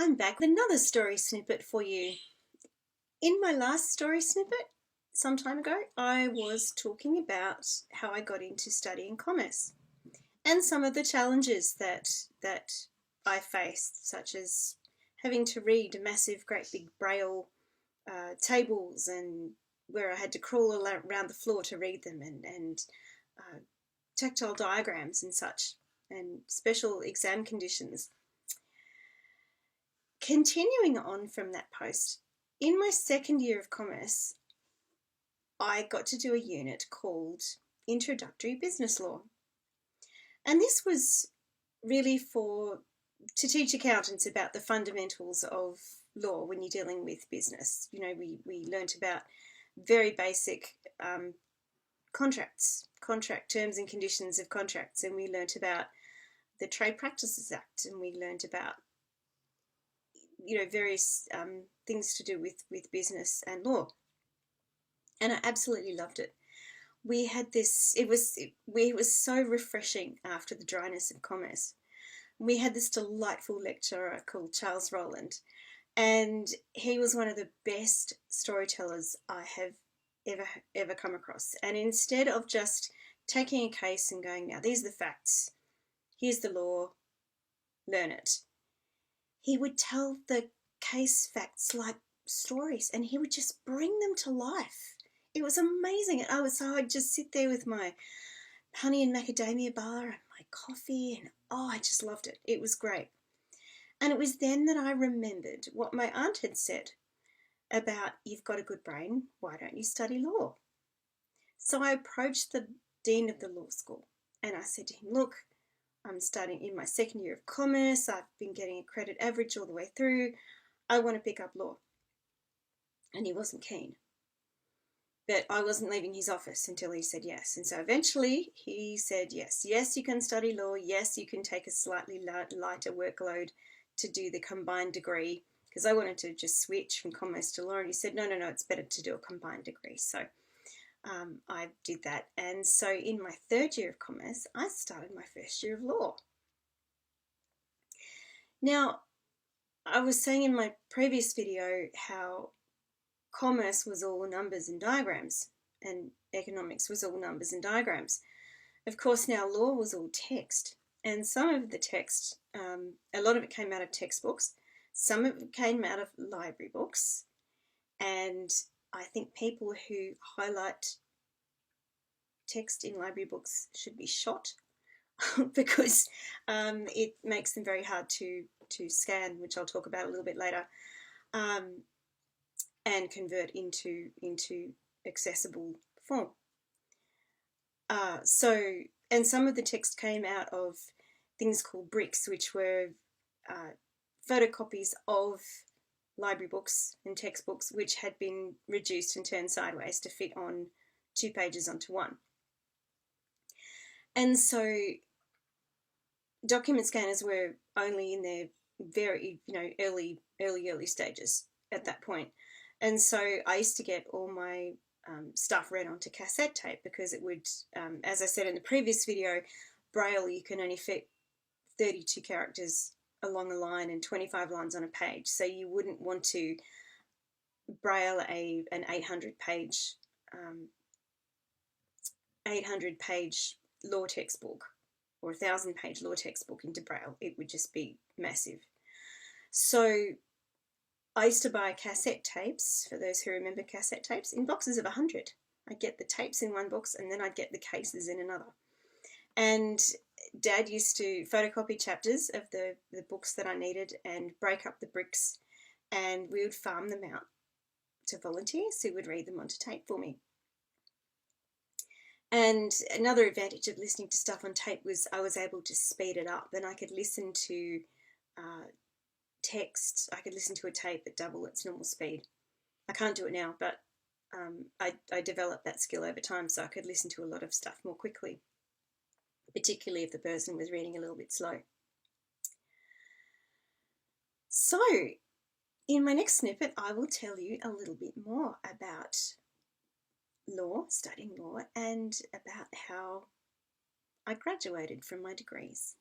I'm back with another story snippet for you. In my last story snippet, some time ago, I was talking about how I got into studying commerce and some of the challenges that I faced, such as having to read massive, great big braille tables, and where I had to crawl around the floor to read them, and tactile diagrams and such, and special exam conditions. Continuing on from that post, in my second year of commerce, I got to do a unit called Introductory Business Law. And this was really to teach accountants about the fundamentals of law when you're dealing with business. You know, we learnt about very basic contract terms and conditions of contracts, and we learnt about the Trade Practices Act, and we learnt about various things to do with business and law, and I absolutely loved it. We had this. It was so refreshing after the dryness of commerce. We had this delightful lecturer called Charles Rowland, and he was one of the best storytellers I have ever come across. And instead of just taking a case and going, now these are the facts, here's the law, learn it, he would tell the case facts like stories, and he would just bring them to life. It was amazing. I'd just sit there with my honey and macadamia bar and my coffee, and I just loved it. It was great. And it was then that I remembered what my aunt had said about, you've got a good brain, why don't you study law? So I approached the dean of the law school and I said to him, look, I'm studying in my second year of commerce. I've been getting a credit average all the way through. I want to pick up law. And he wasn't keen. But I wasn't leaving his office until he said yes. And so eventually he said yes. Yes, you can study law. Yes, you can take a slightly lighter workload to do the combined degree. Because I wanted to just switch from commerce to law. And he said, no, it's better to do a combined degree. So I did that. And so in my third year of commerce, I started my first year of law. Now, I was saying in my previous video how commerce was all numbers and diagrams, and economics was all numbers and diagrams. Of course, now law was all text. And some of the text, a lot of it came out of textbooks. Some of it came out of library books. And I think people who highlight text in library books should be shot because it makes them very hard to scan, which I'll talk about a little bit later, and convert into accessible form. And some of the text came out of things called bricks, which were photocopies of library books and textbooks which had been reduced and turned sideways to fit on 2 pages onto one. And so document scanners were only in their very early stages at that point. And so I used to get all my stuff read onto cassette tape because it would, as I said in the previous video, Braille, you can only fit 32 characters along a line and 25 lines on a page. So you wouldn't want to Braille an 800-page law textbook or a 1,000-page law textbook into Braille. It would just be massive. So I used to buy cassette tapes, for those who remember cassette tapes, in boxes of 100. I'd get the tapes in one box and then I'd get the cases in another. And Dad used to photocopy chapters of the books that I needed and break up the bricks, and we would farm them out to volunteers who would read them onto tape for me. And another advantage of listening to stuff on tape was I was able to speed it up, and I could listen to text. I could listen to a tape at double its normal speed. I can't do it now, but I developed that skill over time, so I could listen to a lot of stuff more quickly, particularly if the person was reading a little bit slow. So in my next snippet, I will tell you a little bit more about law, studying law, and about how I graduated from my degrees.